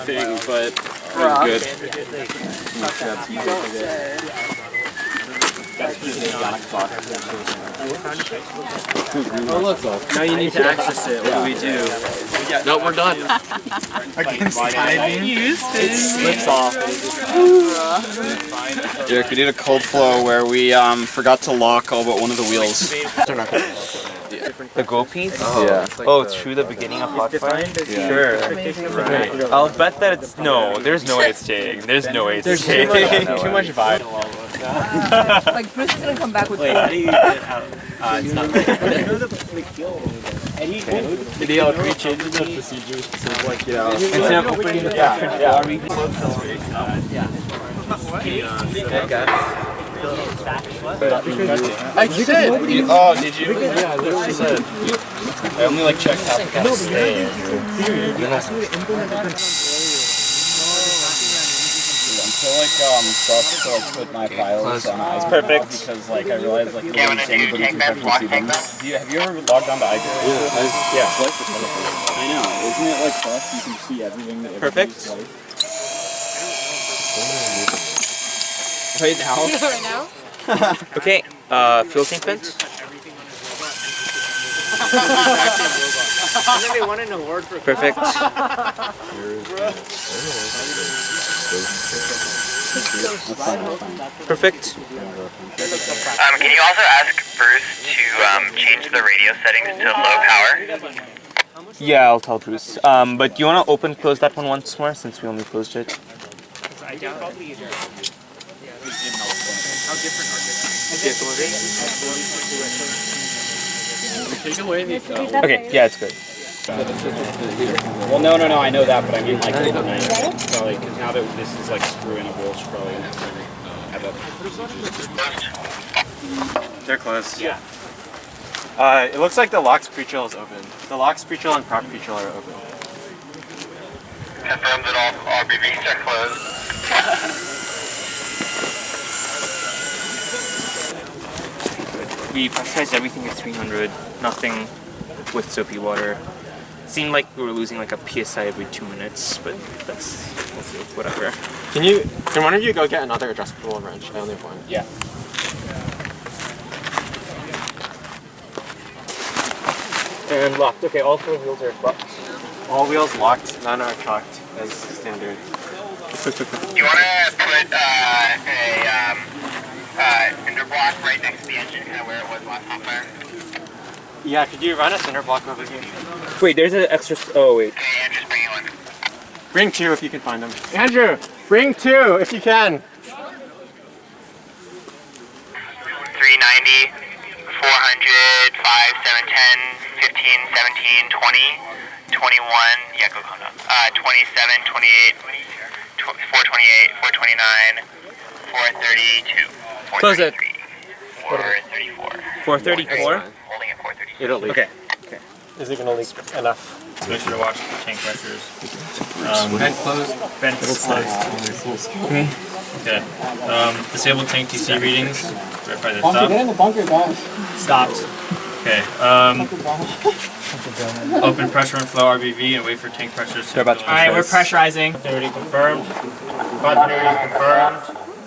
thing, but I'm good. Now you need to access it. What do we do? No, we're done. Against timing. It slips off. Derek, we did a cold flow where we forgot to lock all but one of the wheels. The go piece? Oh, yeah. Oh, through the beginning of hot fire? Yeah. Sure. Right. I'll bet that it's there's no way it's staying. There's no way it's staying. Too much vibe. Like Bruce is gonna come back with. Wait, how do you get it out? It's not. Did he change the procedures to like get out? Instead of opening the I said. Oh, did you? Yeah, I literally said. I only like checked half the stay. Until like stuff to like put my files on iCloud. It's perfect. Because like I realized like anybody can see them. Have you ever logged on to iCloud? Yeah. I know. Isn't it like plus you can see everything that Perfect. Right now? Right now? Okay, fuel tank vent. And then they won an award for Perfect. Perfect. Can you also ask Bruce to change the radio settings to low power? Yeah, I'll tell Bruce. But do you want to open close that one once more since we only closed it? How different are Take away the. Okay, yeah, it's good. Well, no, I know that, but I mean like overnight. Probably because now that this is like screwing up, we'll probably have a. They're closed. Yeah. It looks like the LOX pre-chill is open. The LOX pre-chill and prop pre-chill are open. Confirm that all RBVs are closed. We pressurized everything at 300, nothing with soapy water. It seemed like we were losing like a PSI every 2 minutes, but that's whatever. Can one of you go get another adjustable wrench? I only have one. Yeah. And locked. Okay, all 4 wheels are locked. All wheels locked, none are cocked as standard. You want to put a cinder block right next to the engine, kind of where it was last hot fire? Yeah, could you run a cinder block over here? Wait, there's an extra. Oh wait. Okay, Andrew's bringing one. Bring 2 if you can find them. Andrew, bring 2 if you can. 390, 400, 5, 7, 10, 15, 17, 20, 21, yeah, go on up. 27, 28, 428, 429, 432, 433, Close it. 434. 434. Holding at 432. It'll leak. Okay. Is it going to leak enough? So make sure to watch the tank pressures. Vent closed. Vent closed. Okay. Disable tank TC readings. Verify the stop. Get in the bunker, guys. Stopped. Okay. Open pressure and flow RBV and wait for tank pressures to about to Alright, we're pressurizing. 30 confirmed. 530 confirmed.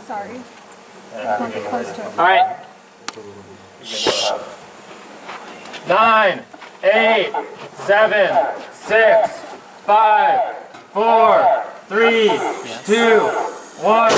Sorry. Come close to it. Alright. 9, 8, 7, 6, 5, 4, 3, 2, 1.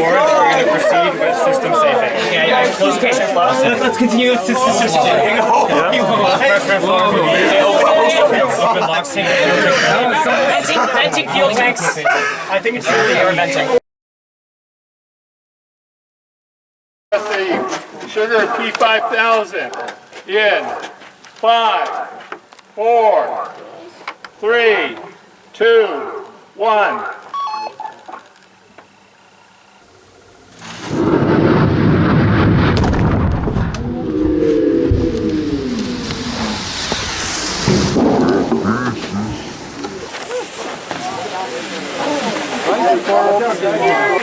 we're going to proceed with system safing. Yeah, close patient flow. Let's continue with system safing. Open locks tank. Venting fuel tanks. I think it's really air venting. Sugar P5000 in 5, 4, 3, 2, 1.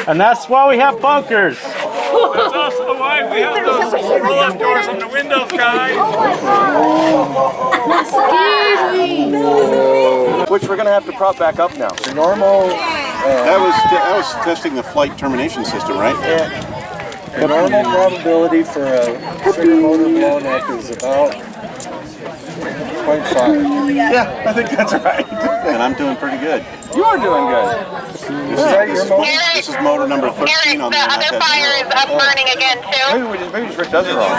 And that's why we have bunkers. That's also why we have those roll-up doors on the windows, guys. Which we're going to have to prop back up now. The normal... that was testing the flight termination system, right? Yeah. The normal probability for a trigger motor blowing up is about 0.5. Yeah, I think that's right. And I'm doing pretty good. You are doing good. This is motor number 13 on the other fire is up burning again too. Maybe Rick does it wrong.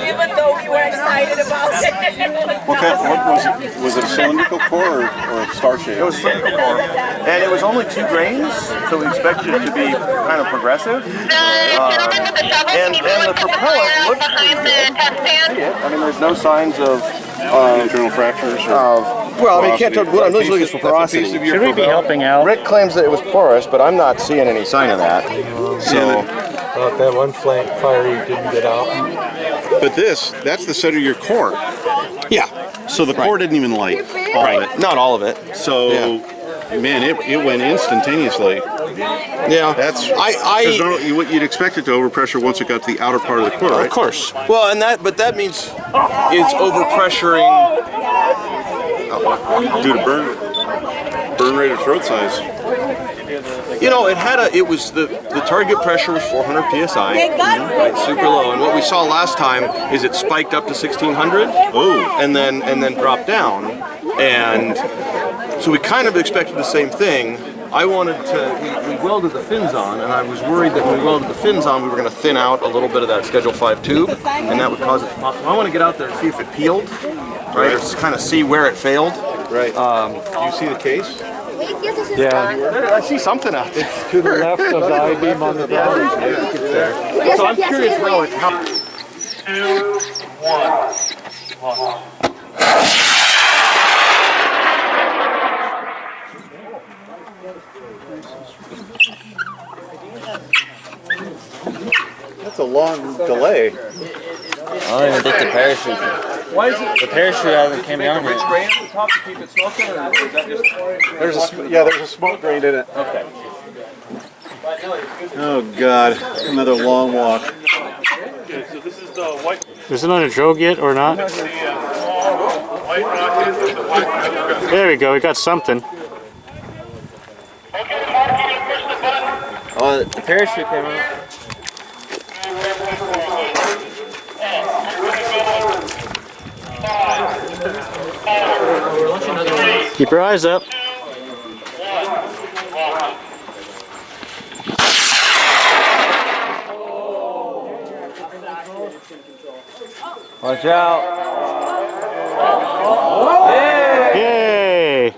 Even though we were excited about it. What was it? Was it a cylindrical core or a star shape? It was a cylindrical core. And it was only 2 grains, so we expected it to be kind of progressive. The gentleman with the shovel, can you go and put the fire behind the test stand? I mean, there's no signs of internal fractures or... well, I mean, you can't tell. What I'm really looking is for porosity. Should we be helping out? Rick claims that it was porous, but I'm not seeing any sign of that. So, That one fire you didn't get out. but that's the center of your core. Yeah. So the core didn't even light all of it. Not all of it. So, man, it went instantaneously. Yeah. That's what you'd expect it to overpressure once it got to the outer part of the core, right? Of course. Well, but that means it's overpressuring due to burn rate or throat size. You know, the target pressure was 400 psi, right, super low. And what we saw last time is it spiked up to 1600, and then dropped down. And so we kind of expected the same thing. I wanted to, we welded the fins on, and I was worried that when we welded the fins on, we were going to thin out a little bit of that Schedule 5 tube, and that would cause it to pop. So I want to get out there and see if it peeled, right, or just kind of see where it failed. Right. Do you see the case? Yeah. I see something out there. It's to the left of the I-beam on the bottom. So I'm curious how it... 2, 1. That's a long delay. I don't even think the parachute. Why is it? The parachute hasn't came down yet. Drain at the top to keep it smoking, or is that just... There's a smoke drain in it. Okay. Oh God, another long walk. Okay, so this is the white. Is it on a drogue yet or not? White rocket with the white rocket. There we go, we got something. Okay, Mark, can you push the button? Oh, the parachute came out. Keep your eyes up. Watch out. Yay!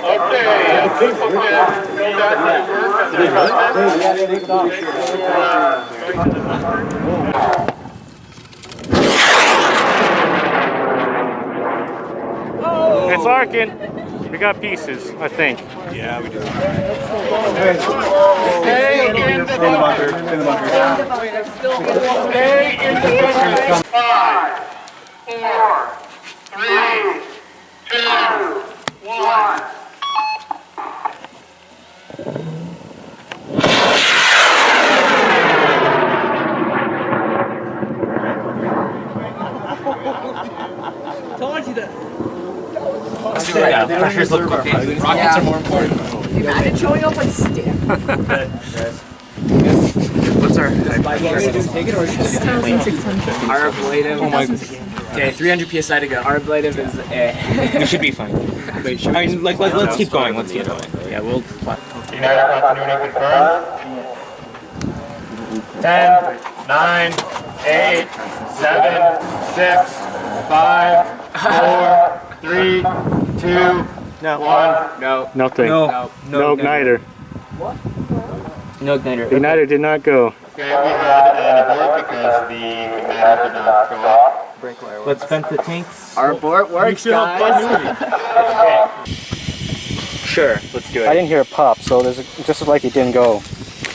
Okay, people can go back to work. It's arcing. We got pieces, I think. Yeah, we do. Stay in the bunker. In the bunker. Stay in the bunker. 5, 4, 3, 2, 1. Told you that. Yeah, pressures look okay. Rockets are more important. Imagine showing up on stick. What's our Take it or 1,600. our blade? Oh my. Okay, 300 psi to go. Our ablative is we should be fine. Wait, I mean, let's keep going. Let's keep going. Yeah, we'll. Igniter continuity confirmed. 10, 9, 8, 7, 6, 5, 4, 3, 2, 1. No. Nothing. No. No igniter. No igniter. The igniter did not go. Okay, we had an abort because the igniter did not go off. Let's vent the tanks. Our abort works, guys. Sure, let's do it. I didn't hear a pop, so there's just like it didn't go.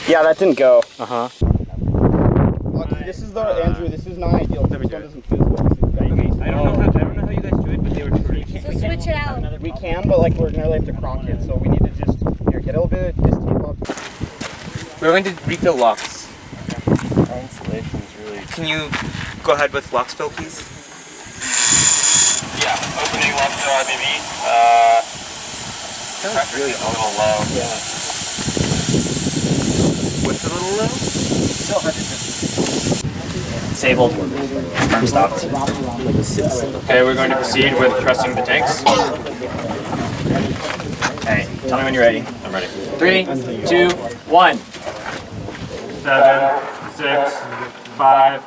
Yeah, that didn't go. Uh-huh. This is the Andrew. This is not ideal. This one doesn't feel good. I don't know how you guys do it, but they were true. So switch it out. We can, but like we're gonna have to cronk it, so we need to just here get a little bit of this tape off. We're going to refill locks. Our installation's really... Can you go ahead with locks fill, please? Yeah, opening left to RBB. Pressure's really a little low. Yeah. What's a little low? Still 150. Disabled. I'm stopped. Okay, we're going to proceed with pressing the tanks. Okay, tell me when you're ready. I'm ready. 3, 2, 1. 7, 6, 5,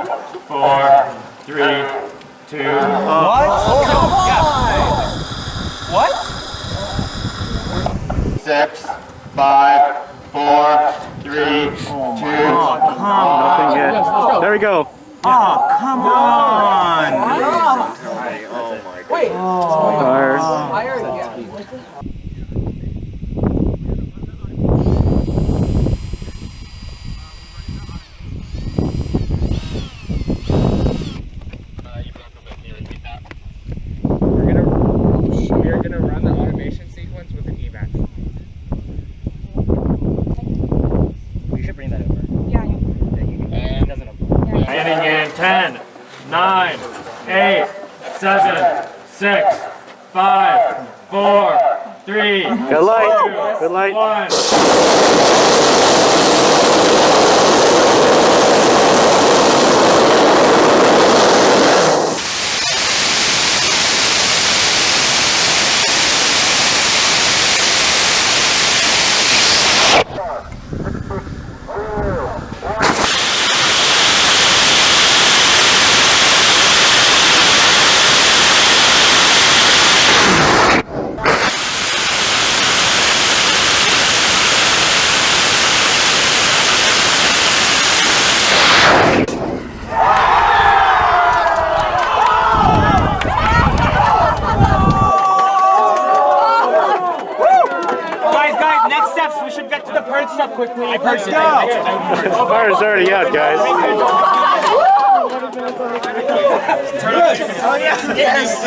4, 3, 2. What? What? 6, 5, 4, 3, 2. Nothing yet. There we go. Oh, come on! Wait. Fire. Fire again. We're gonna run the automation sequence with an evac. You should bring that over. Yeah. And doesn't open. Ending in 10, 9, 8, 7, 6, 5, 4, 3, Good light. Good light. 1. Guys, next steps. We should get to the purge stuff quickly. I purged it. Fire's already out, guys. Oh, yes. Yes.